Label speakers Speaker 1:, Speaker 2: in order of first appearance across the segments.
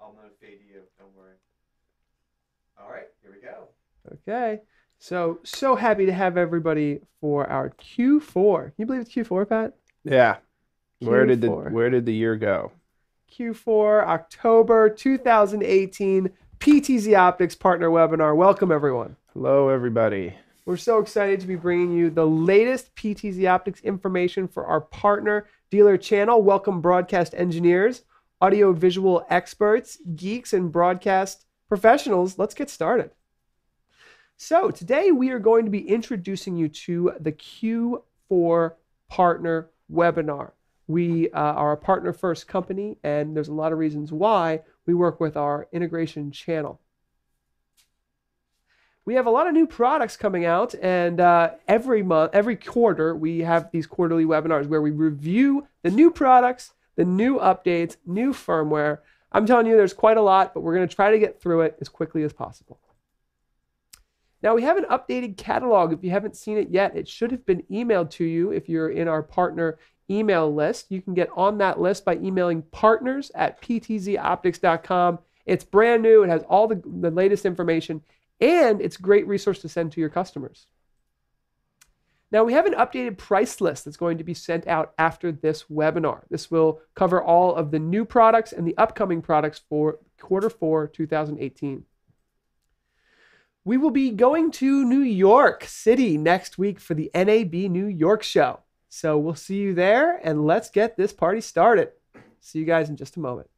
Speaker 1: I'm going to fade you. Don't worry. All right, here we go.
Speaker 2: Okay. So happy to have everybody for our Q4. Can you believe it's Q4, Pat?
Speaker 3: Yeah. Where did
Speaker 2: Q4.
Speaker 3: the year go?
Speaker 2: Q4, October 2018, PTZOptics partner webinar. Welcome, everyone.
Speaker 3: Hello, everybody.
Speaker 2: We're so excited to be bringing you the latest PTZOptics information for our partner dealer channel. Welcome, broadcast engineers, audio-visual experts, geeks, and broadcast professionals. Let's get started. So today we are going to be introducing you to the Q4 partner webinar. We are a partner-first company, and there's a lot of reasons why we work with our integration channel. We have a lot of new products coming out, and every quarter, we have these quarterly webinars where we review the new products, the new updates, new firmware. I'm telling you, there's quite a lot, but we're going to try to get through it as quickly as possible. Now, we have an updated catalog. If you haven't seen it yet, it should have been emailed to you if you're in our partner email list. You can get on that list by emailing partners@ptzoptics.com. It's brand new. It has all the latest information, and it's a great resource to send to your customers. Now, we have an updated price list that's going to be sent out after this webinar. This will cover all of the new products and the upcoming products for Q4 2018. We will be going to New York City next week for the NAB New York show. So we'll see you there, and let's get this party started. See you guys in just a moment.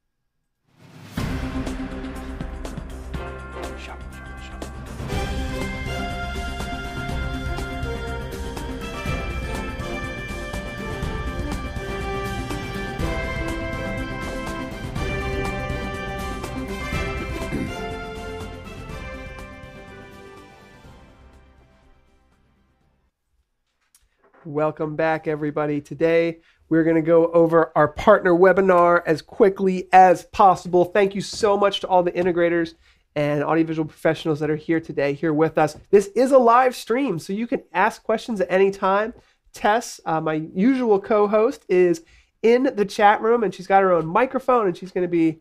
Speaker 2: Welcome back, everybody. Today, we're going to go over our partner webinar as quickly as possible. Thank you so much to all the integrators and audiovisual professionals that are here today, here with us. This is a live stream, so you can ask questions at any time. Tess, my usual co-host, is in the chat room, and she's got her own microphone, and she's going to be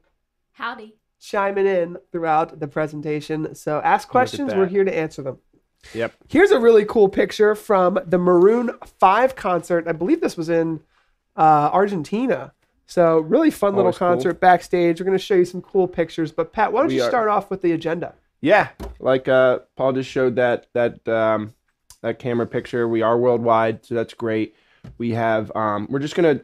Speaker 2: chiming in throughout the presentation. So ask questions. We're here to answer them.
Speaker 3: Yep.
Speaker 2: Here's a really cool picture from the Maroon 5 concert. I believe this was in Argentina. So really fun little concert backstage. We're going to show you some cool pictures. But Pat, why don't you start off with the agenda?
Speaker 3: Yeah, like Paul just showed that camera picture. We are worldwide, so that's great. We have we're just gonna.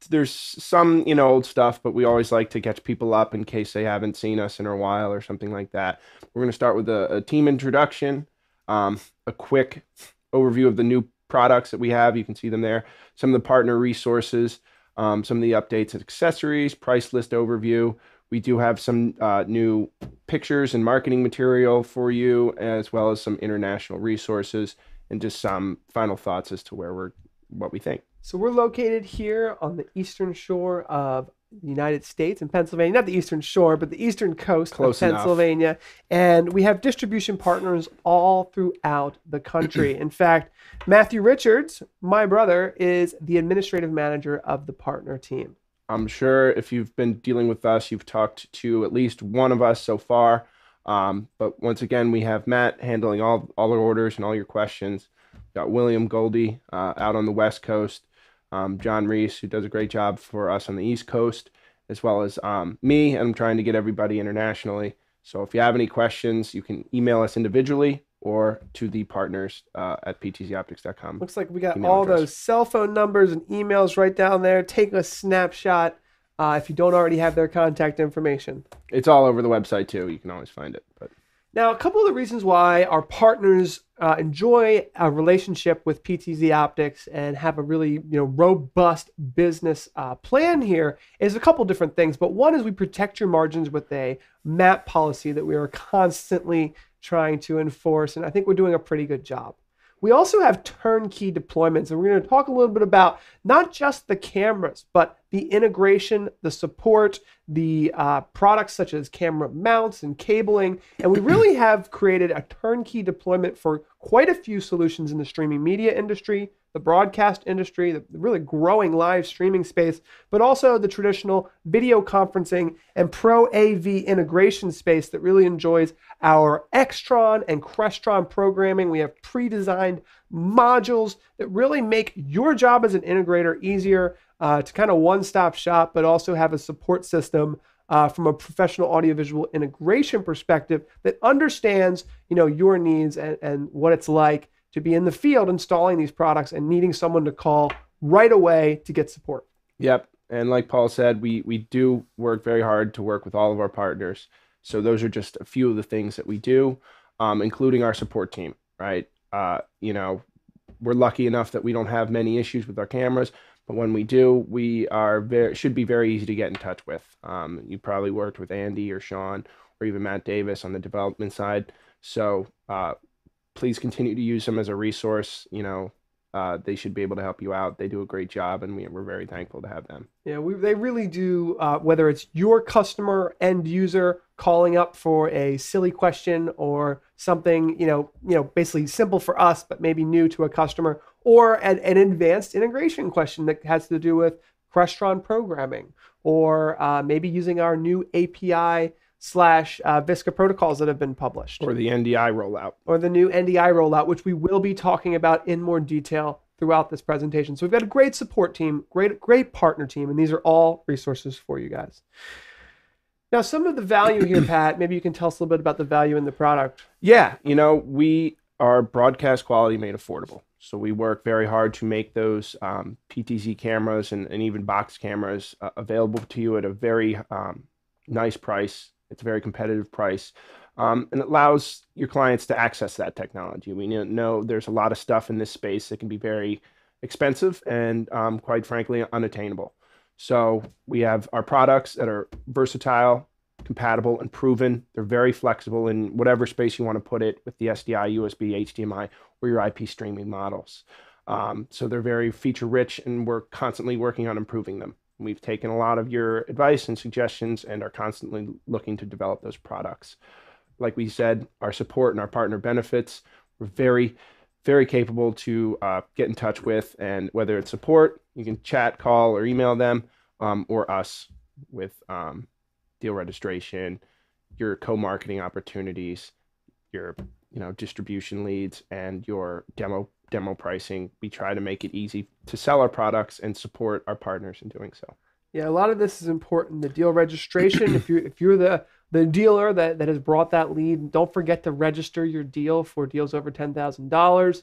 Speaker 3: There's some old stuff, but we always like to catch people up in case they haven't seen us in a while or something like that. We're gonna start with a team introduction. A quick overview of the new products that we have. You can see them there. Some of the partner resources, some of the updates and accessories, price list overview. We do have some new pictures and marketing material for you, as well as some international resources and just some final thoughts as to what we think.
Speaker 2: So we're located here on the eastern shore of the United States in Pennsylvania, not the eastern shore, but the eastern coast of Pennsylvania. And we have distribution partners all throughout the country. In fact, Matthew Richards, my brother, is the administrative manager of the partner team.
Speaker 3: I'm sure if you've been dealing with us, you've talked to at least one of us so far. But once again, we have Matt handling all our orders and all your questions. We've got William Goldie out on the West Coast. John Reese, who does a great job for us on the East Coast, as well as me. I'm trying to get everybody internationally. So if you have any questions, you can email us individually or to the partners at ptzoptics.com.
Speaker 2: Looks like we got all those cell phone numbers and emails right down there. Take a snapshot if you don't already have their contact information.
Speaker 3: It's all over the website too. You can always find it. But
Speaker 2: now, a couple of the reasons why our partners enjoy a relationship with PTZOptics and have a really robust business plan here is a couple different things. But one is we protect your margins with a MAP policy that we are constantly trying to enforce, and I think we're doing a pretty good job. We also have turnkey deployments, and we're going to talk a little bit about not just the cameras, but the integration, the support, the products such as camera mounts and cabling. And we really have created a turnkey deployment for quite a few solutions in the streaming media industry, the broadcast industry, the really growing live streaming space, but also the traditional video conferencing and pro AV integration space that really enjoys our Extron and Crestron programming. We have pre-designed modules that really make your job as an integrator easier, to kind of one-stop shop, but also have a support system from a professional audiovisual integration perspective that understands, your needs and what it's like to be in the field installing these products and needing someone to call right away to get support.
Speaker 3: Yep. And like Paul said, we do work very hard to work with all of our partners. So those are just a few of the things that we do, including our support team, right? We're lucky enough that we don't have many issues with our cameras, but when we do, we should be very easy to get in touch with. You probably worked with Andy or Sean or even Matt Davis on the development side. So please continue to use them as a resource. They should be able to help you out. They do a great job, and we're very thankful to have them.
Speaker 2: Yeah, they really do. Whether it's your customer end user calling up for a silly question or something, basically simple for us, but maybe new to a customer, or an advanced integration question that has to do with Crestron programming, or maybe using our new API / Visca protocols that have been published.
Speaker 3: Or the NDI rollout.
Speaker 2: Or the new NDI rollout, which we will be talking about in more detail throughout this presentation. So we've got a great support team, great partner team, and these are all resources for you guys. Now, some of the value here, Pat, maybe you can tell us a little bit about the value in the product.
Speaker 3: Yeah, we are broadcast quality made affordable. So we work very hard to make those PTZ cameras and even box cameras available to you at a very nice price. It's a very competitive price, and it allows your clients to access that technology. We know there's a lot of stuff in this space that can be very expensive and quite frankly unattainable. So we have our products that are versatile, compatible, and proven. They're very flexible in whatever space you want to put it with the SDI, USB, HDMI, or your IP streaming models. So they're very feature rich, and we're constantly working on improving them. We've taken a lot of your advice and suggestions and are constantly looking to develop those products. Like we said, our support and our partner benefits, we're very, very capable to get in touch with, and whether it's support, you can chat, call, or email them, or us with deal registration, your co-marketing opportunities, your distribution leads, and your demo pricing. We try to make it easy to sell our products and support our partners in doing so.
Speaker 2: Yeah, a lot of this is important. The deal registration, if you're the dealer that has brought that lead, don't forget to register your deal for deals over $10,000.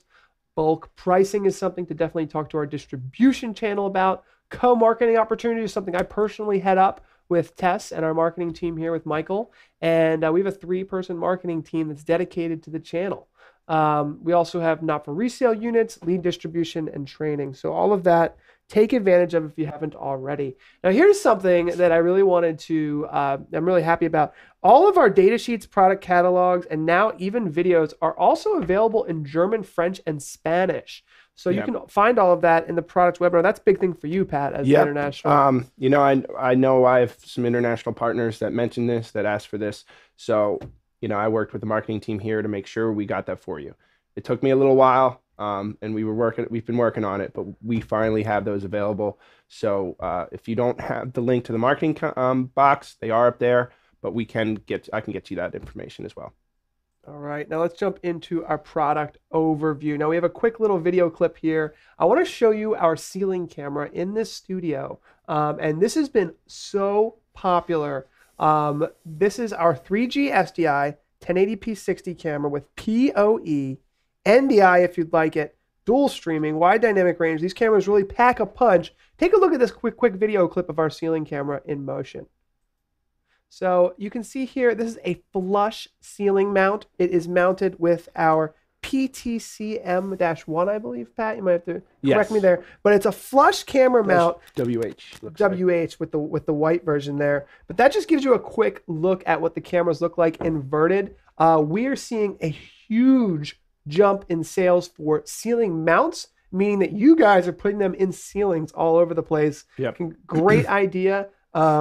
Speaker 2: Bulk pricing is something to definitely talk to our distribution channel about. Co-marketing opportunity is something I personally head up with Tess and our marketing team here with Michael. And we have a 3-person marketing team that's dedicated to the channel. We also have not for resale units, lead distribution, and training. So all of that, take advantage of if you haven't already. Now here's something that I really wanted to, I'm really happy about. All of our data sheets, product catalogs, and now even videos are also available in German, French, and Spanish. So you can find all of that in the product's webinar. That's a big thing for you, Pat, as international.
Speaker 3: I know I have some international partners that mentioned this, that asked for this. So, I worked with the marketing team here to make sure we got that for you. It took me a little while, and we've been working on it, but we finally have those available. So if you don't have the link to the marketing box, they are up there, but I can get you that information as well.
Speaker 2: All right, now let's jump into our product overview. Now we have a quick little video clip here. I want to show you our ceiling camera in this studio, and this has been so popular. This is our 3G SDI 1080p 60 camera with PoE, NDI if you'd like it, dual streaming, wide dynamic range. These cameras really pack a punch. Take a look at this quick video clip of our ceiling camera in motion. So you can see here, this is a flush ceiling mount. It is mounted with our PTCM-1, I believe, Pat. You might have to correct me there. But it's a flush camera mount. WH with the white version there. But that just gives you a quick look at what the cameras look like inverted. We are seeing a huge jump in sales for ceiling mounts, meaning that you guys are putting them in ceilings all over the place.
Speaker 3: Yep.
Speaker 2: Great idea.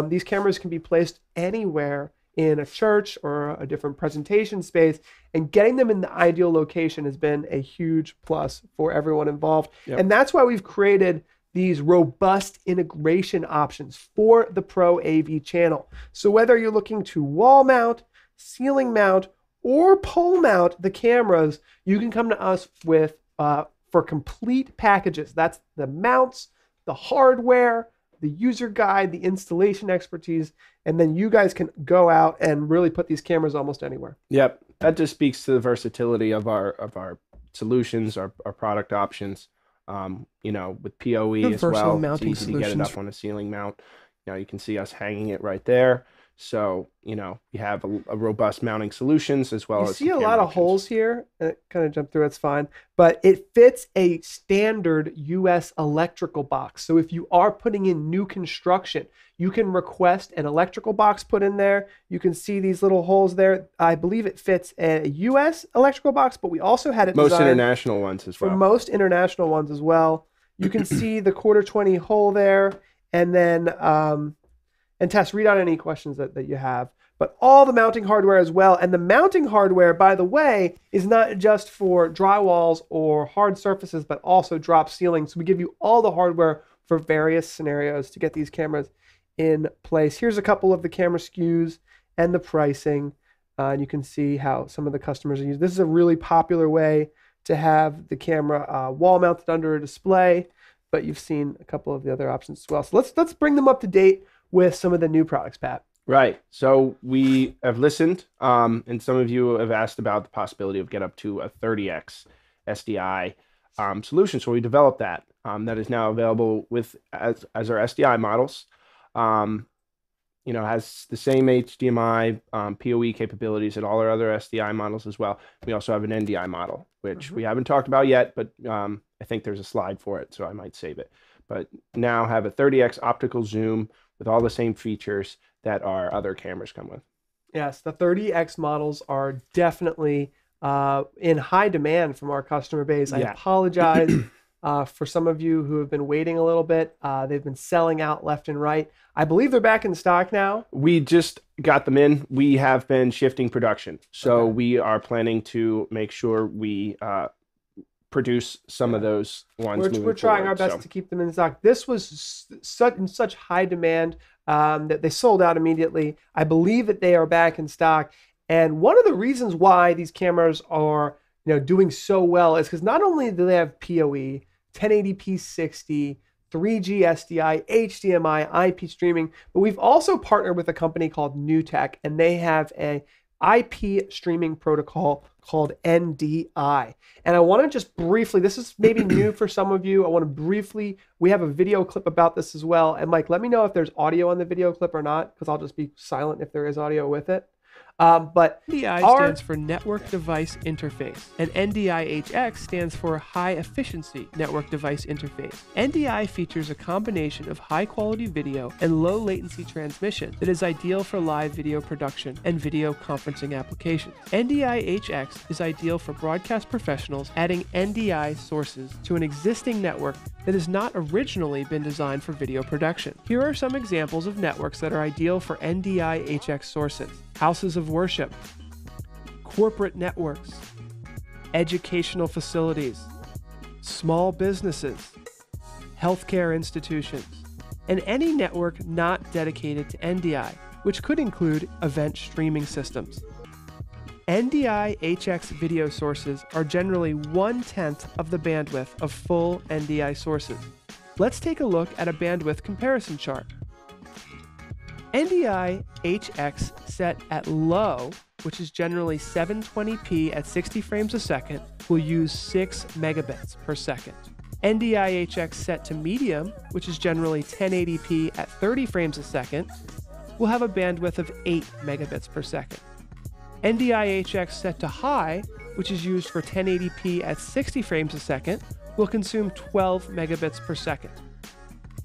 Speaker 2: These cameras can be placed anywhere in a church or a different presentation space, and getting them in the ideal location has been a huge plus for everyone involved.
Speaker 3: Yep.
Speaker 2: And that's why we've created these robust integration options for the Pro AV channel. So whether you're looking to wall mount, ceiling mount, or pole mount the cameras, you can come to us with for complete packages. That's the mounts, the hardware, the user guide, the installation expertise, and then you guys can go out and really put these cameras almost anywhere.
Speaker 3: Yep, that just speaks to the versatility of our solutions, our product options. You know, with PoE as well, it's easy to get it up on a ceiling mount. You know, you can see us hanging it right there. So, you know, we have a robust mounting solutions as well as.
Speaker 2: You see a lot of holes here. It kind of jumped through, it's fine. But it fits a standard US electrical box. So if you are putting in new construction, you can request an electrical box put in there. You can see these little holes there. I believe it fits a US electrical box, but we also had it
Speaker 3: most international ones as well.
Speaker 2: For most international ones as well. You can see the 1/4-20 hole there. And then, and Tess, read out any questions that you have. But all the mounting hardware as well. And the mounting hardware, by the way, is not just for drywalls or hard surfaces, but also drop ceilings. So we give you all the hardware for various scenarios to get these cameras in place. Here's a couple of the camera SKUs and the pricing. And you can see how some of the customers are using. This is a really popular way to have the camera wall mounted under a display, but you've seen a couple of the other options as well. So let's bring them up to date with some of the new products, Pat.
Speaker 3: Right. So we have listened, and some of you have asked about the possibility of get up to a 30x SDI solution. So we developed that. That is now available with as our SDI models. You know, has the same HDMI PoE capabilities and all our other SDI models as well. We also have an NDI model, which we haven't talked about yet, but I think there's a slide for it, so I might save it. But now have a 30x optical zoom with all the same features that our other cameras come with.
Speaker 2: Yes, the 30x models are definitely in high demand from our customer base. I apologize for some of you who have been waiting a little bit. They've been selling out left and right. I believe they're back in stock now.
Speaker 3: We just got them in. We have been shifting production. So we are planning to make sure we produce some of those ones.
Speaker 2: We're trying our best to keep them in stock. This was in such high demand that they sold out immediately. I believe that they are back in stock. And one of the reasons why these cameras are doing so well is because not only do they have PoE, 1080p 60, 3G SDI, HDMI, IP streaming, but we've also partnered with a company called NewTek, and they have a IP streaming protocol called NDI. And I want to just briefly, this is maybe new for some of you. I want to briefly, we have a video clip about this as well. And Mike, let me know if there's audio on the video clip or not, because I'll just be silent if there is audio with it. But
Speaker 4: NDI stands for Network Device Interface, and NDI-HX stands for High Efficiency Network Device Interface. NDI features a combination of high-quality video and low-latency transmission that is ideal for live video production and video conferencing applications. NDI-HX is ideal for broadcast professionals adding NDI sources to an existing network that has not originally been designed for video production. Here are some examples of networks that are ideal for NDI-HX sources: houses of worship, corporate networks, educational facilities, small businesses, healthcare institutions, and any network not dedicated to NDI, which could include event streaming systems. NDI-HX video sources are generally 1/10 of the bandwidth of full NDI sources. Let's take a look at a bandwidth comparison chart. NDI-HX set at low, which is generally 720p at 60 frames a second, will use 6 megabits per second. NDI-HX set to medium, which is generally 1080p at 30 frames a second, will have a bandwidth of 8 megabits per second. NDI-HX set to high, which is used for 1080p at 60 frames a second, will consume 12 megabits per second.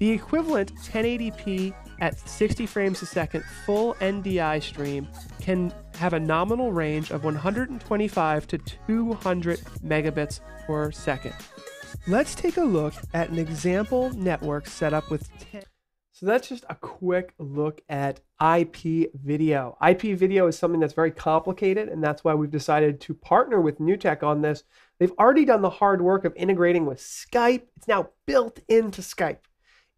Speaker 4: The equivalent 1080p at 60 frames a second full NDI stream can have a nominal range of 125 to 200 megabits per second. Let's take a look at an example network set up with 10.
Speaker 2: So that's just a quick look at IP video. IP video is something that's very complicated, and that's why we've decided to partner with NewTek on this. They've already done the hard work of integrating with Skype. It's now built into Skype,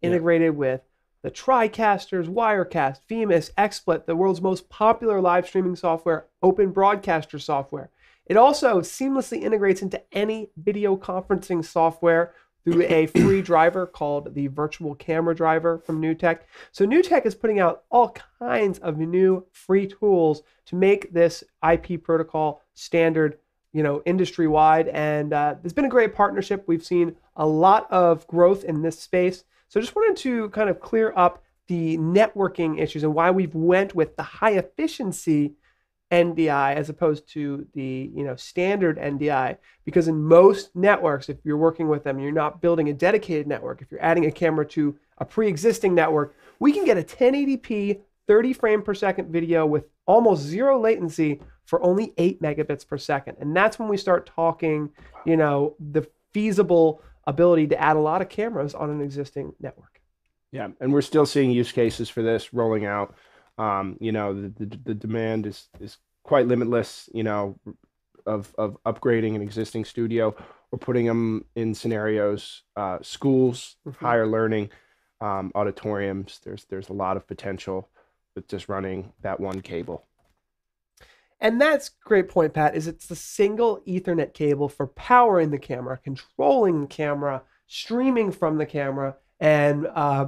Speaker 2: integrated with the TriCasters, Wirecast, VMIS, XSplit, the world's most popular live streaming software, open broadcaster software. It also seamlessly integrates into any video conferencing software through a free driver called the Virtual Camera Driver from NewTek. So NewTek is putting out all kinds of new free tools to make this IP protocol standard, industry-wide. And there's been a great partnership. We've seen a lot of growth in this space. So just wanted to kind of clear up the networking issues and why we've went with the high efficiency NDI as opposed to the standard NDI, because in most networks, if you're working with them, you're not building a dedicated network. If you're adding a camera to a pre-existing network, we can get a 1080p 30 frame per second video with almost zero latency for only 8 megabits per second. And that's when we start talking, the feasible ability to add a lot of cameras on an existing network.
Speaker 3: Yeah, and we're still seeing use cases for this rolling out. The demand is quite limitless, of upgrading an existing studio or putting them in scenarios, schools, higher learning, auditoriums. There's a lot of potential with just running that one cable.
Speaker 2: And that's a great point, Pat, is it's the single Ethernet cable for powering the camera, controlling the camera, streaming from the camera, and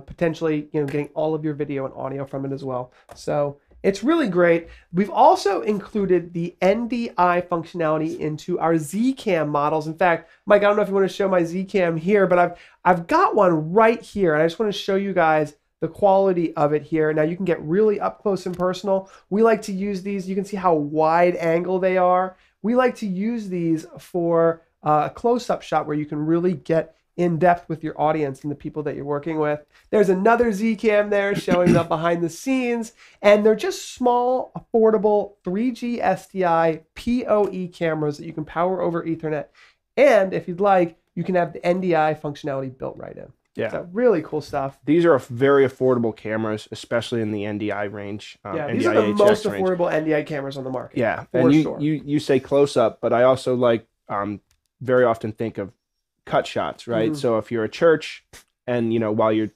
Speaker 2: potentially getting all of your video and audio from it as well. So it's really great. We've also included the NDI functionality into our Zcam models. In fact, Mike, I don't know if you want to show my Zcam here, but I've got one right here, and I just want to show you guys the quality of it here. Now you can get really up close and personal. We like to use these. You can see how wide angle they are. We like to use these for a close-up shot where you can really get in depth with your audience and the people that you're working with. There's another Zcam there showing up behind the scenes, and they're just small, affordable 3G SDI PoE cameras that you can power over Ethernet. And if you'd like, you can have the NDI functionality built right in.
Speaker 3: Yeah.
Speaker 2: So really cool stuff.
Speaker 3: These are very affordable cameras, especially in the NDI range.
Speaker 2: These are the most affordable NDI cameras on the market.
Speaker 3: Yeah,
Speaker 2: for
Speaker 3: and
Speaker 2: sure.
Speaker 3: you say close up, but I also very often think of cut shots, right? So if you're a church and while you're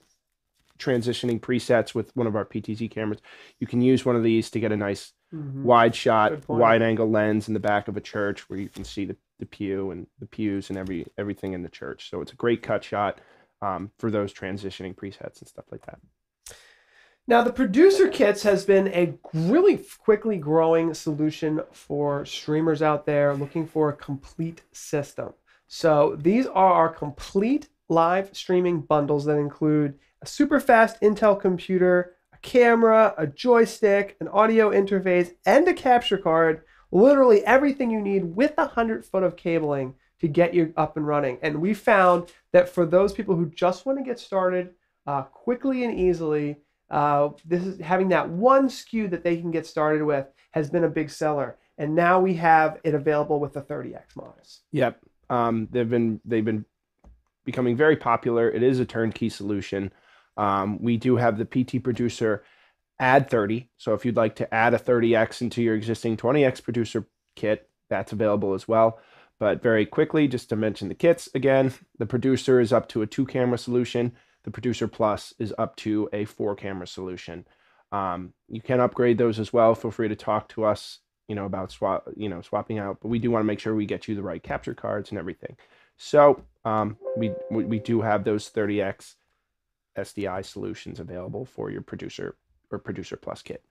Speaker 3: transitioning presets with one of our PTZ cameras, you can use one of these to get a nice wide shot, wide angle lens in the back of a church where you can see the pew and the pews and everything in the church. So it's a great cut shot for those transitioning presets and stuff like that.
Speaker 2: Now, the producer kits has been a really quickly growing solution for streamers out there looking for a complete system. So these are our complete live streaming bundles that include a super fast Intel computer, a camera, a joystick, an audio interface, and a capture card. Literally everything you need with 100 foot of cabling to get you up and running. And we found that for those people who just want to get started quickly and easily, having that one SKU that they can get started with has been a big seller. And now we have it available with the 30X models.
Speaker 3: Yep. They've been becoming very popular. It is a turnkey solution. We do have the PT Producer Add 30. So if you'd like to add a 30X into your existing 20X producer kit, that's available as well. But very quickly, just to mention the kits again, the Producer is up to a 2-camera solution. The Producer Plus is up to a 4-camera solution. You can upgrade those as well. Feel free to talk to us, about swapping out. But we do want to make sure we get you the right capture cards and everything. So we do have those 30X SDI solutions available for your Producer or Producer Plus kit.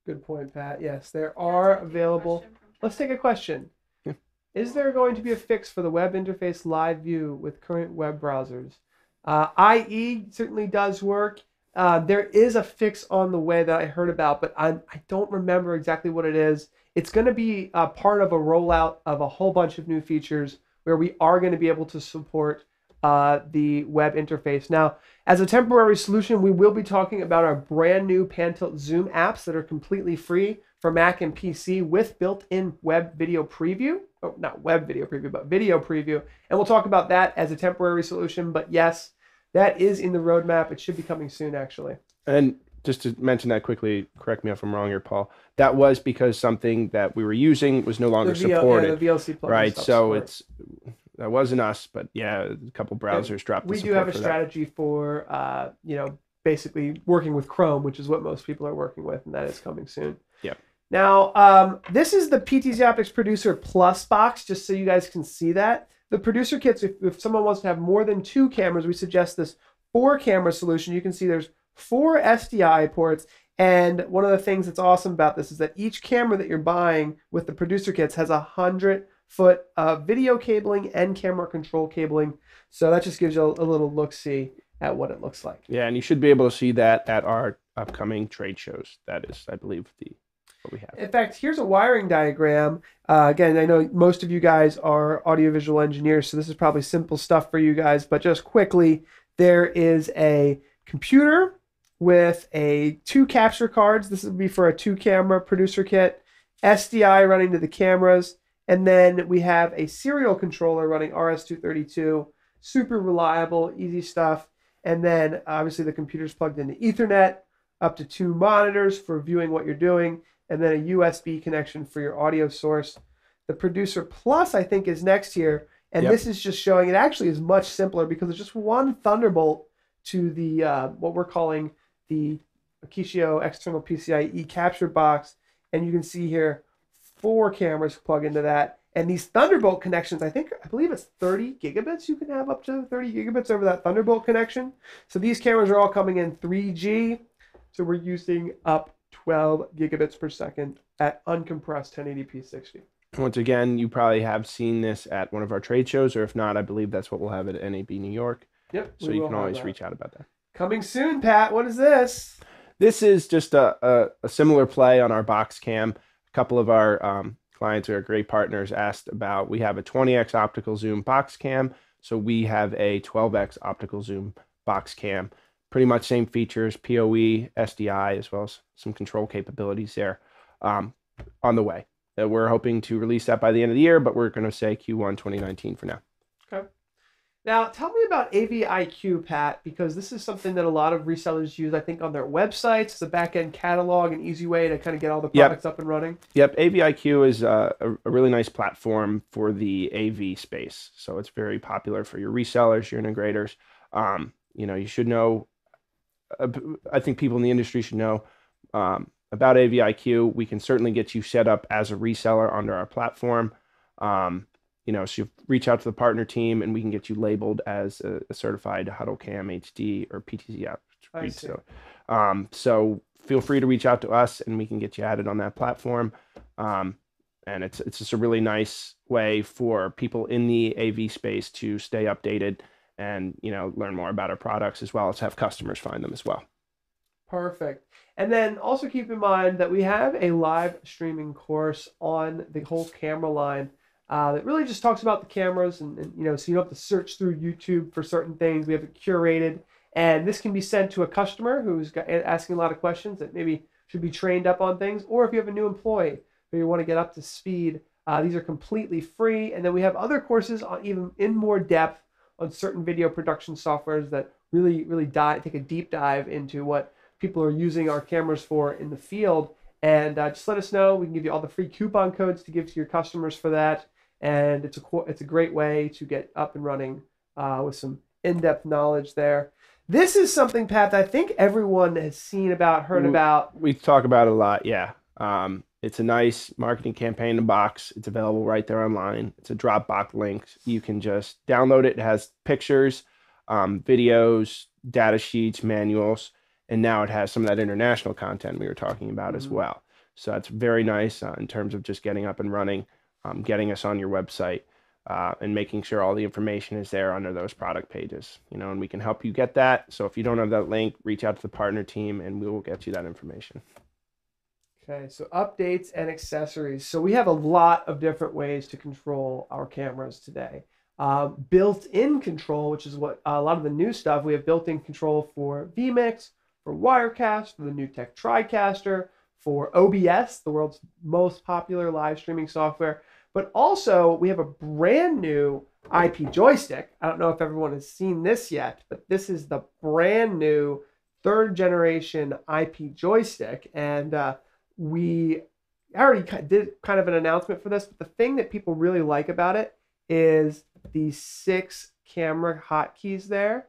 Speaker 2: Good point, Pat. Yes, there are available. Let's take a question.
Speaker 3: Yeah.
Speaker 2: Is there going to be a fix for the web interface live view with current web browsers? IE certainly does work. There is a fix on the way that I heard about, but I don't remember exactly what it is. It's going to be part of a rollout of a whole bunch of new features where we are going to be able to support the web interface. Now, as a temporary solution, we will be talking about our brand new pan-tilt zoom apps that are completely free for Mac and PC with built-in web video preview. Oh, not web video preview, but video preview. And we'll talk about that as a temporary solution. But yes, that is in the roadmap. It should be coming soon, actually.
Speaker 3: And just to mention that quickly, correct me if I'm wrong here, Paul. That was because something that we were using was no longer supported.
Speaker 2: The VLC plugin
Speaker 3: right. So
Speaker 2: support.
Speaker 3: that wasn't us, but yeah, a couple browsers dropped the
Speaker 2: We
Speaker 3: support
Speaker 2: do have a
Speaker 3: for
Speaker 2: strategy for basically working with Chrome, which is what most people are working with, and that is coming soon.
Speaker 3: Yep.
Speaker 2: Now, this is the PTZOptics Producer Plus box, just so you guys can see that. The producer kits, if someone wants to have more than 2 cameras, we suggest this 4-camera solution. You can see there's 4 SDI ports, and one of the things that's awesome about this is that each camera that you're buying with the producer kits has 100-foot video cabling and camera control cabling. So that just gives you a little look-see at what it looks like.
Speaker 3: Yeah, and you should be able to see that at our upcoming trade shows. That is, I believe, what we have.
Speaker 2: In fact, here's a wiring diagram. Again, I know most of you guys are audiovisual engineers, so this is probably simple stuff for you guys, but just quickly, there is a computer with 2 capture cards. This would be for a 2-camera producer kit, SDI running to the cameras, and then we have a serial controller running RS-232, super reliable, easy stuff. And then obviously the computer's plugged into Ethernet, up to 2 monitors for viewing what you're doing, and then a USB connection for your audio source. The Producer Plus, I think, is next here. And this is just showing it actually is much simpler because it's just one Thunderbolt to the what we're calling the Akishio external PCIe capture box. And you can see here 4 cameras plug into that. And these Thunderbolt connections, I believe it's 30 gigabits. You can have up to 30 gigabits over that Thunderbolt connection. So these cameras are all coming in 3G. So we're using up 12 gigabits per second at uncompressed 1080p 60.
Speaker 3: Once again, you probably have seen this at one of our trade shows, or if not, I believe that's what we'll have at NAB New York.
Speaker 2: Yep.
Speaker 3: So you can always reach out about that.
Speaker 2: Coming soon, Pat. What is this?
Speaker 3: This is just a similar play on our box cam. A couple of our clients who are great partners asked about, we have a 20x optical zoom box cam. So we have a 12x optical zoom box cam. Pretty much same features, PoE, SDI, as well as some control capabilities there on the way. We're hoping to release that by the end of the year, but we're going to say Q1 2019 for now.
Speaker 2: Okay. Now, tell me about AVIQ, Pat, because this is something that a lot of resellers use, I think, on their websites. It's a back-end catalog, an easy way to kind of get all the products up and running.
Speaker 3: Yep, AVIQ is a really nice platform for the AV space. So it's very popular for your resellers, your integrators. You should know, I think people in the industry should know about AVIQ. We can certainly get you set up as a reseller under our platform. So you reach out to the partner team and we can get you labeled as a certified Huddle Cam HD or PTZOptics. So feel free to reach out to us and we can get you added on that platform. And it's just a really nice way for people in the AV space to stay updated and, learn more about our products, as well as have customers find them as well.
Speaker 2: Perfect. And then also keep in mind that we have a live streaming course on the whole camera line that really just talks about the cameras and so you don't have to search through YouTube for certain things. We have it curated, and this can be sent to a customer who's asking a lot of questions that maybe should be trained up on things, or if you have a new employee who you want to get up to speed. These are completely free, and then we have other courses on even in more depth on certain video production softwares that really take a deep dive into what people are using our cameras for in the field. And just let us know. We can give you all the free coupon codes to give to your customers for that. And it's a great way to get up and running with some in-depth knowledge there. This is something, Pat, that I think everyone has seen about, heard about.
Speaker 3: We talk about it a lot, yeah. It's a nice marketing campaign in a box. It's available right there online. It's a Dropbox link. You can just download it. It has pictures, videos, data sheets, manuals, and now it has some of that international content we were talking about as well. So that's very nice in terms of just getting up and running, getting us on your website, and making sure all the information is there under those product pages. And we can help you get that. So if you don't have that link, reach out to the partner team and we will get you that information.
Speaker 2: Okay, so updates and accessories. So we have a lot of different ways to control our cameras today. Built-in control, which is what a lot of the new stuff, we have built-in control for vMix, for Wirecast, for the new Tech TriCaster, for OBS, the world's most popular live streaming software. But also, we have a brand new IP joystick. I don't know if everyone has seen this yet, but this is the brand new 3rd generation IP joystick. And we already did kind of an announcement for this, but the thing that people really like about it is the 6 camera hotkeys there.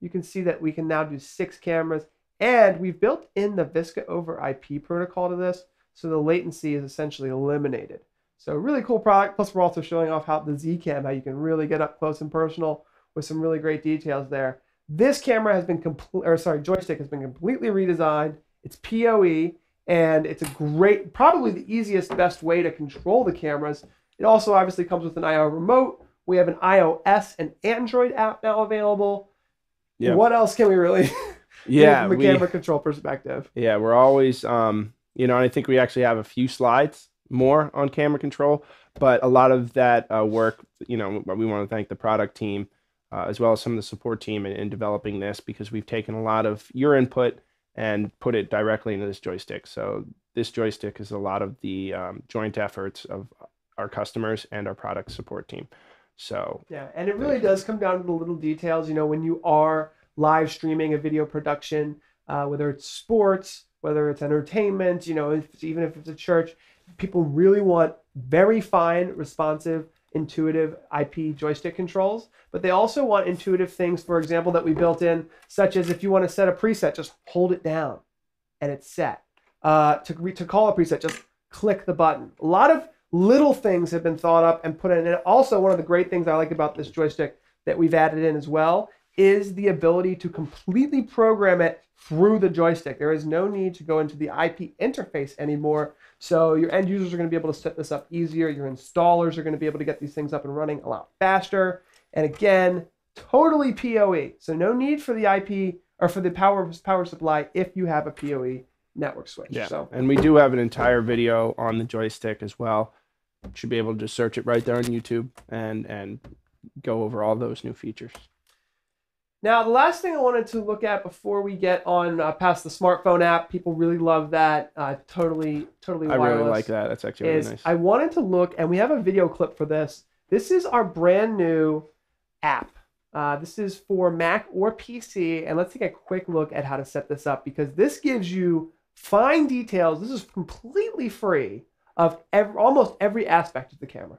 Speaker 2: You can see that we can now do 6 cameras, and we've built in the VSCA over IP protocol to this, so the latency is essentially eliminated. So really cool product. Plus we're also showing off how the Z Cam, how you can really get up close and personal with some really great details there. This camera has been joystick has been completely redesigned. It's PoE, and it's a great, probably the easiest, best way to control the cameras. It also obviously comes with an IO remote. We have an iOS and Android app now available. Yeah. What else can we really
Speaker 3: from
Speaker 2: a camera control perspective?
Speaker 3: Yeah, we're always, I think we actually have a few slides more on camera control, but a lot of that work, we want to thank the product team as well as some of the support team in developing this, because we've taken a lot of your input and put it directly into this joystick. So this joystick is a lot of the joint efforts of our customers and our product support team. So
Speaker 2: yeah, and it really does come down to the little details. When you are live streaming a video production, whether it's sports, whether it's entertainment, even if it's a church, people really want very fine, responsive, intuitive IP joystick controls, but they also want intuitive things, for example, that we built in, such as if you want to set a preset, just hold it down and it's set. To call a preset, just click the button. A lot of little things have been thought up and put in. And also, one of the great things I like about this joystick that we've added in as well is the ability to completely program it through the joystick. There is no need to go into the IP interface anymore. So your end users are going to be able to set this up easier. Your installers are going to be able to get these things up and running a lot faster. And again, totally PoE. So no need for the IP or for the power supply if you have a PoE network switch.
Speaker 3: Yeah.
Speaker 2: So,
Speaker 3: and we do have an entire video on the joystick as well. You should be able to just search it right there on YouTube and go over all those new features.
Speaker 2: Now, the last thing I wanted to look at before we get on past the smartphone app, people really love that, totally wireless.
Speaker 3: I really like that. That's actually really nice.
Speaker 2: I wanted to look, and we have a video clip for this. This is our brand new app. This is for Mac or PC, and let's take a quick look at how to set this up, because this gives you fine details. This is completely free of almost every aspect of the camera.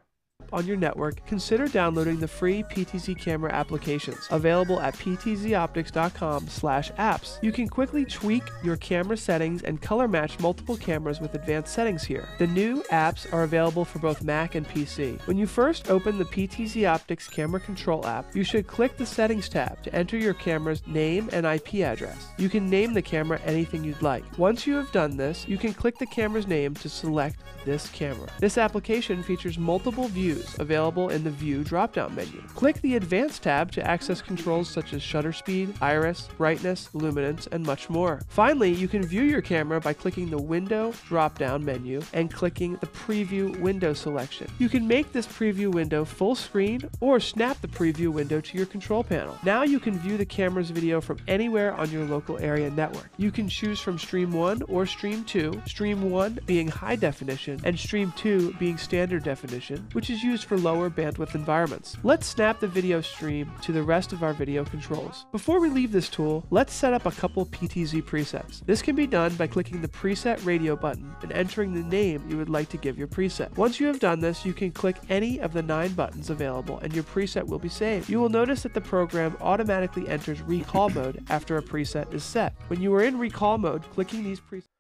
Speaker 4: On your network, consider downloading the free PTZ camera applications available at PTZOptics.com/apps. You can quickly tweak your camera settings and color match multiple cameras with advanced settings here. The new apps are available for both Mac and PC. When you first open the PTZOptics camera control app, you should click the settings tab to enter your camera's name and IP address. You can name the camera anything you'd like. Once you have done this, you can click the camera's name to select this camera. This application features multiple views available in the View drop-down menu. Click the Advanced tab to access controls such as shutter speed, iris, brightness, luminance, and much more. Finally, you can view your camera by clicking the Window drop-down menu and clicking the Preview window selection. You can make this preview window full screen or snap the preview window to your control panel. Now you can view the camera's video from anywhere on your local area network. You can choose from Stream 1 or Stream 2, Stream 1 being high definition and Stream 2 being standard definition, which is used for lower bandwidth environments. Let's snap the video stream to the rest of our video controls. Before we leave this tool, let's set up a couple PTZ presets. This can be done by clicking the Preset Radio button and entering the name you would like to give your preset. Once you have done this, you can click any of the 9 buttons available and your preset will be saved. You will notice that the program automatically enters recall mode after a preset is set. When you are in recall mode, clicking these presets.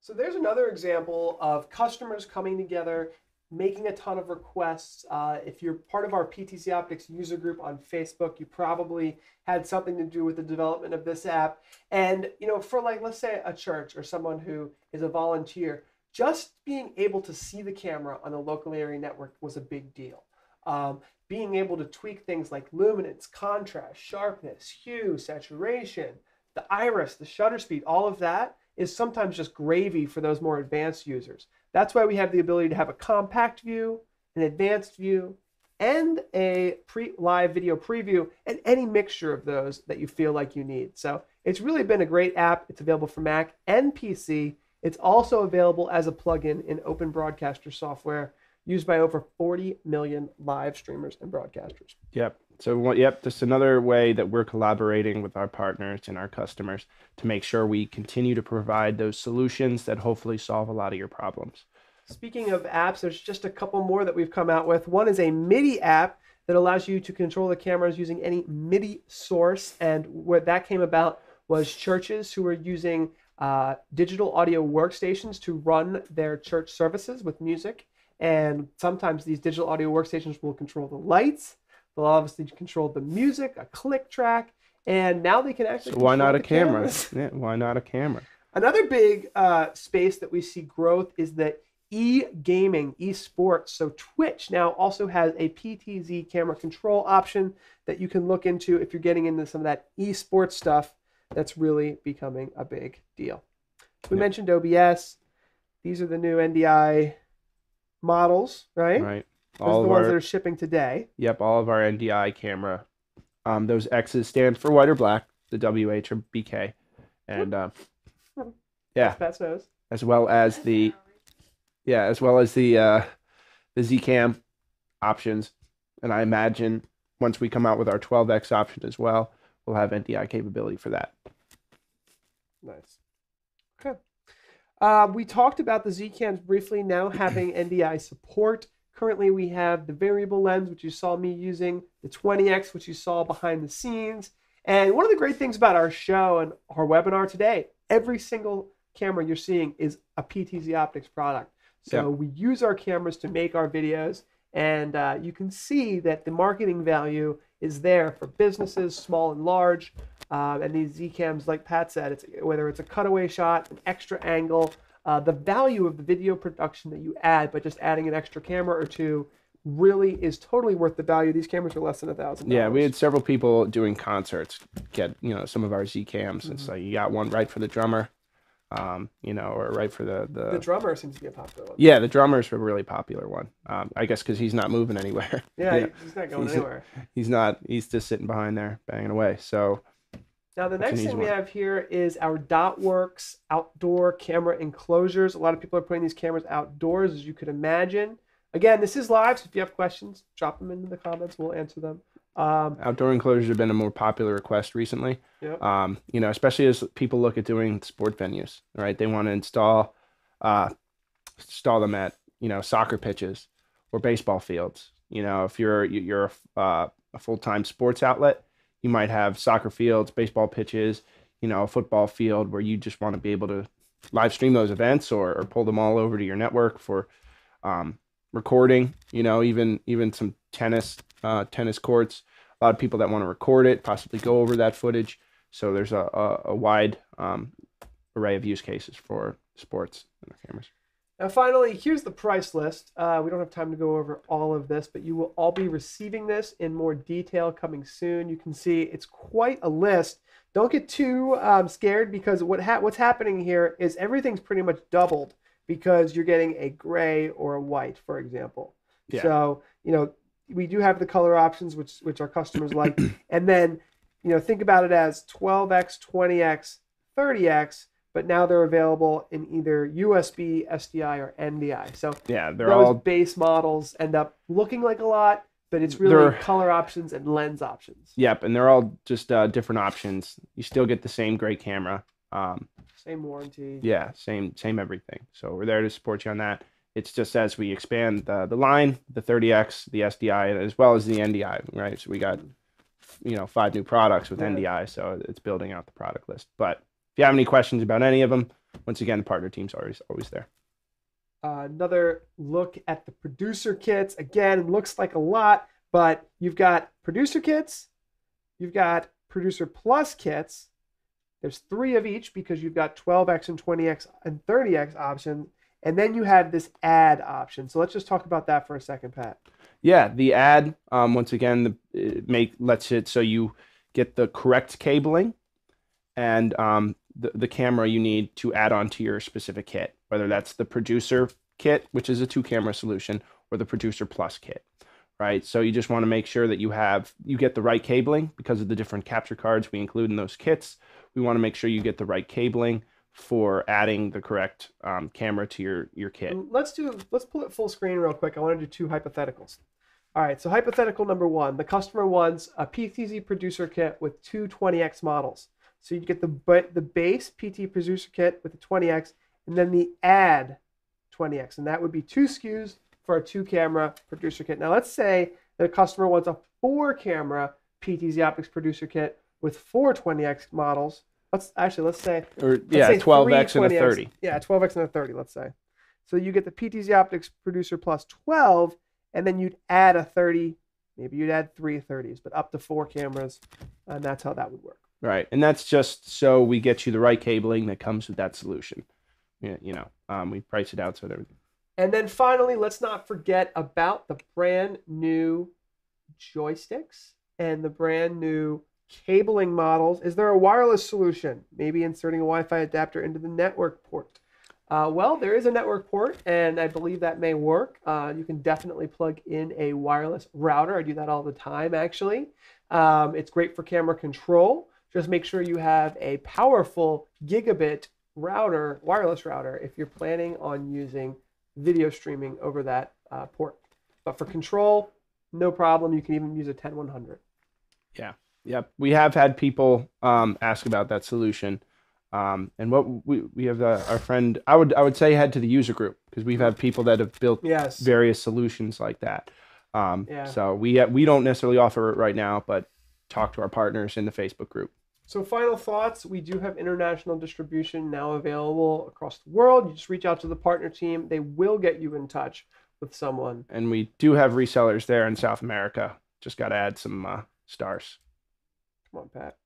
Speaker 2: So there's another example of customers coming together, making a ton of requests. If you're part of our PTZOptics user group on Facebook, you probably had something to do with the development of this app. And, for let's say a church or someone who is a volunteer, just being able to see the camera on the local area network was a big deal. Being able to tweak things like luminance, contrast, sharpness, hue, saturation, the iris, the shutter speed, all of that is sometimes just gravy for those more advanced users. That's why we have the ability to have a compact view, an advanced view, and a live video preview, and any mixture of those that you feel like you need. So it's really been a great app. It's available for Mac and PC. It's also available as a plugin in Open Broadcaster software used by over 40 million live streamers and broadcasters.
Speaker 3: Yep. So, yep, just another way that we're collaborating with our partners and our customers to make sure we continue to provide those solutions that hopefully solve a lot of your problems.
Speaker 2: Speaking of apps, there's just a couple more that we've come out with. One is a MIDI app that allows you to control the cameras using any MIDI source. And where that came about was churches who were using digital audio workstations to run their church services with music. And sometimes these digital audio workstations will control the lights. They'll obviously control the music, a click track, and now they can actually.
Speaker 3: So why not a camera?
Speaker 2: Cameras.
Speaker 3: Yeah, why not a camera?
Speaker 2: Another big space that we see growth is that e-gaming, e-sports. So Twitch now also has a PTZ camera control option that you can look into if you're getting into some of that e-sports stuff. That's really becoming a big deal. We mentioned OBS. These are the new NDI models, right?
Speaker 3: Right.
Speaker 2: Those are the ones that are shipping today.
Speaker 3: Yep, all of our NDI camera. Those X's stand for white or black, the WH or BK. And yeah,
Speaker 2: Pat knows.
Speaker 3: as well as the Z-Cam options. And I imagine once we come out with our 12X option as well, we'll have NDI capability for that.
Speaker 2: Nice. Okay. We talked about the Z-Cams briefly now having NDI support. Currently, we have the variable lens, which you saw me using, the 20X, which you saw behind the scenes. And one of the great things about our show and our webinar today, every single camera you're seeing is a PTZOptics product. So we use our cameras to make our videos, and you can see that the marketing value is there for businesses, small and large. And these Z-Cams, like Pat said, whether it's a cutaway shot, an extra angle, the value of the video production that you add by just adding an extra camera or two really is totally worth the value. These cameras are less than $1,000.
Speaker 3: Yeah, we had several people doing concerts get some of our Z-Cams. It's like you got one right for the drummer, or right for the
Speaker 2: drummer seems to be a popular one.
Speaker 3: Yeah, the drummer's a really popular one. I guess because he's not moving anywhere.
Speaker 2: Yeah, he's not going anywhere.
Speaker 3: He's not. He's just sitting behind there banging away. So.
Speaker 2: Now, the next thing we have here is our DotWorks outdoor camera enclosures. A lot of people are putting these cameras outdoors, as you could imagine. Again, this is live, so if you have questions, drop them into the comments. We'll answer them.
Speaker 3: Outdoor enclosures have been a more popular request recently.
Speaker 2: Yep.
Speaker 3: Especially as people look at doing sport venues, right? They want to install them at, soccer pitches or baseball fields. If you're a full-time sports outlet, you might have soccer fields, baseball pitches, a football field where you just want to be able to live stream those events or pull them all over to your network for recording, even some tennis courts. A lot of people that want to record it, possibly go over that footage. So there's a wide array of use cases for sports and our cameras.
Speaker 2: Now, finally, here's the price list. We don't have time to go over all of this, but you will all be receiving this in more detail coming soon. You can see it's quite a list. Don't get too scared, because what's happening here is everything's pretty much doubled because you're getting a gray or a white, for example. Yeah. So, we do have the color options, which our customers like. And then, think about it as 12X, 20X, 30X. But now they're available in either USB, SDI, or NDI. So
Speaker 3: yeah,
Speaker 2: those base models end up looking like a lot, but it's really color options and lens options.
Speaker 3: Yep, and they're all just different options. You still get the same great camera.
Speaker 2: Same warranty.
Speaker 3: Yeah, same everything. So we're there to support you on that. It's just as we expand the line, the 30X, the SDI, as well as the NDI, right? So we got 5 new products with NDI, so it's building out the product list. But if you have any questions about any of them, once again, the partner team's always there.
Speaker 2: Another look at the producer kits. Again, looks like a lot, but you've got producer kits, you've got producer plus kits. There's 3 of each because you've got 12X and 20X and 30X options, and then you have this add option. So let's just talk about that for a second, Pat.
Speaker 3: Yeah, the add, once again, lets it so you get the correct cabling and the camera you need to add on to your specific kit, whether that's the producer kit, which is a 2-camera solution, or the producer plus kit, right? So you just want to make sure that you get the right cabling because of the different capture cards we include in those kits. We want to make sure you get the right cabling for adding the correct camera to your kit.
Speaker 2: Let's pull it full screen real quick. I want to do 2 hypotheticals. All right, so hypothetical number one, the customer wants a PTZ producer kit with two 20X models. So you get the base PT producer kit with the 20X and then the add 20X. And that would be 2 SKUs for a 2-camera producer kit. Now let's say the customer wants a 4-camera PTZOptics producer kit with 4 20X models. Let's say,
Speaker 3: say 12X and a 30.
Speaker 2: Yeah, 12X and a 30, let's say. So you get the PTZOptics producer plus 12, and then you'd add a 30. Maybe you'd add 3 30s, but up to 4 cameras, and that's how that would work.
Speaker 3: Right, and that's just so we get you the right cabling that comes with that solution. We price it out so that.
Speaker 2: And then finally, let's not forget about the brand new joysticks and the brand new cabling models. Is there a wireless solution? Maybe inserting a Wi-Fi adapter into the network port. Well, there is a network port, and I believe that may work. You can definitely plug in a wireless router. I do that all the time, actually. It's great for camera control. Just make sure you have a powerful gigabit router, wireless router, if you're planning on using video streaming over that port. But for control, no problem. You can even use a 10100.
Speaker 3: Yeah. Yep. We have had people ask about that solution. And what we have our friend, I would say head to the user group, because we've had people that have built various solutions like that. So we don't necessarily offer it right now, but talk to our partners in the Facebook group.
Speaker 2: So final thoughts, we do have international distribution now available across the world. You just reach out to the partner team. They will get you in touch with someone.
Speaker 3: And we do have resellers there in South America. Just got to add some stars.
Speaker 2: Come on, Pat.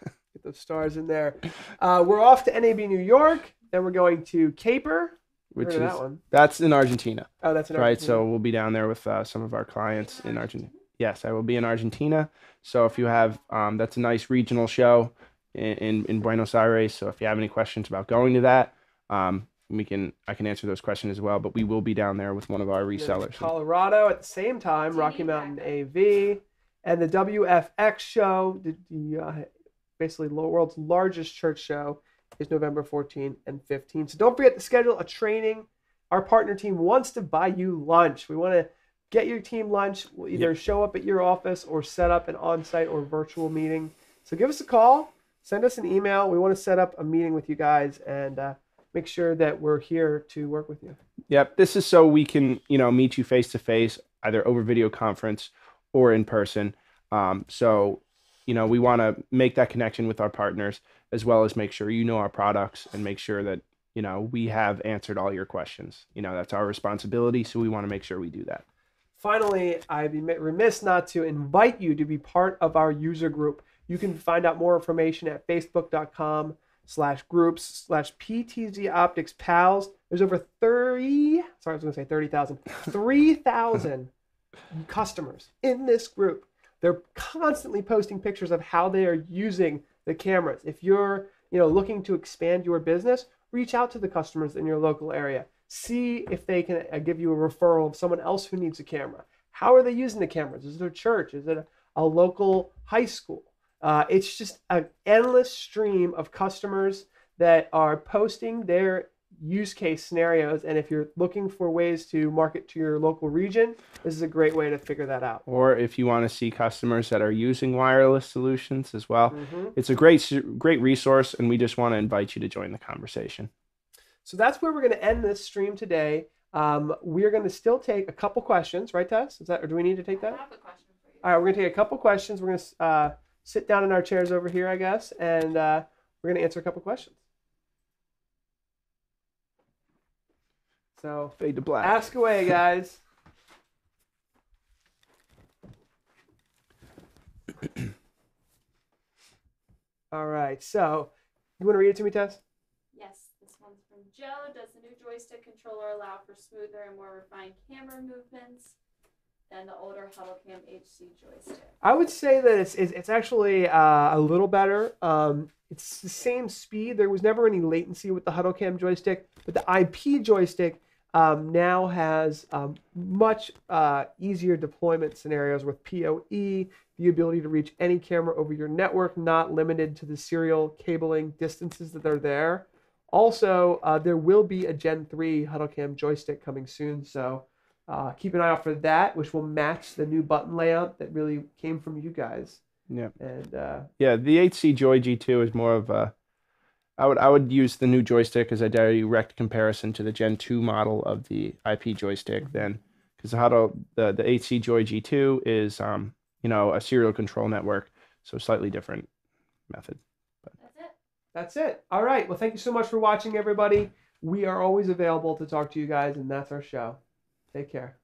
Speaker 2: Get those stars in there. We're off to NAB New York. Then we're going to Caper.
Speaker 3: Which is that's in Argentina.
Speaker 2: Oh, that's in Argentina.
Speaker 3: Right. So we'll be down there with some of our clients in Argentina. Yes, I will be in Argentina. So if you have, that's a nice regional show in Buenos Aires. So if you have any questions about going to that, I can answer those questions as well. But we will be down there with one of our resellers.
Speaker 2: Colorado at the same time, Rocky Mountain AV, and the WFX show, basically the world's largest church show, is November 14 and 15. So don't forget to schedule a training. Our partner team wants to buy you lunch. We want to get your team lunch. We'll either show up at your office or set up an on-site or virtual meeting. So give us a call, send us an email. We want to set up a meeting with you guys and make sure that we're here to work with you.
Speaker 3: Yep. This is so we can, meet you face to face, either over video conference or in person. We want to make that connection with our partners, as well as make sure our products and make sure that, we have answered all your questions. That's our responsibility. So we want to make sure we do that.
Speaker 2: Finally, I'd be remiss not to invite you to be part of our user group. You can find out more information at facebook.com/groups/PTZOptics pals. There's over 3,000 customers in this group. They're constantly posting pictures of how they are using the cameras. If you're, looking to expand your business, reach out to the customers in your local area. See if they can give you a referral of someone else who needs a camera. How are they using the cameras? Is it a church? Is it a local high school? It's just an endless stream of customers that are posting their use case scenarios. And if you're looking for ways to market to your local region, this is a great way to figure that out.
Speaker 3: Or if you want to see customers that are using wireless solutions as well, it's a great resource, and we just want to invite you to join the conversation.
Speaker 2: So that's where we're going to end this stream today. We are going to still take a couple questions, right, Tess? Or do we need to take that?
Speaker 5: I have a question for you.
Speaker 2: All right, we're going to take a couple questions. We're going to sit down in our chairs over here, I guess, and we're going to answer a couple questions. So
Speaker 3: fade to black.
Speaker 2: Ask away, guys. All right. So you want to read it to me, Tess?
Speaker 5: Yes. This one's from Joe. Does the new joystick controller allow for smoother and more refined camera movements than the older HuddleCam HC joystick?
Speaker 2: I would say that it's actually a little better. It's the same speed. There was never any latency with the HuddleCam joystick, but the IP joystick now has much easier deployment scenarios with PoE, the ability to reach any camera over your network, not limited to the serial cabling distances that are there. Also, there will be a Gen 3 HuddleCam joystick coming soon, so keep an eye out for that, which will match the new button layout that really came from you guys.
Speaker 3: Yeah.
Speaker 2: And
Speaker 3: Yeah, the HC Joy G2 is more of a. I would use the new joystick as a direct comparison to the Gen 2 model of the IP joystick then, because the HC Joy G2 is a serial control network, so slightly different method.
Speaker 5: That's it.
Speaker 2: that's it. All right. Well, thank you so much for watching, everybody. We are always available to talk to you guys, and that's our show. Take care.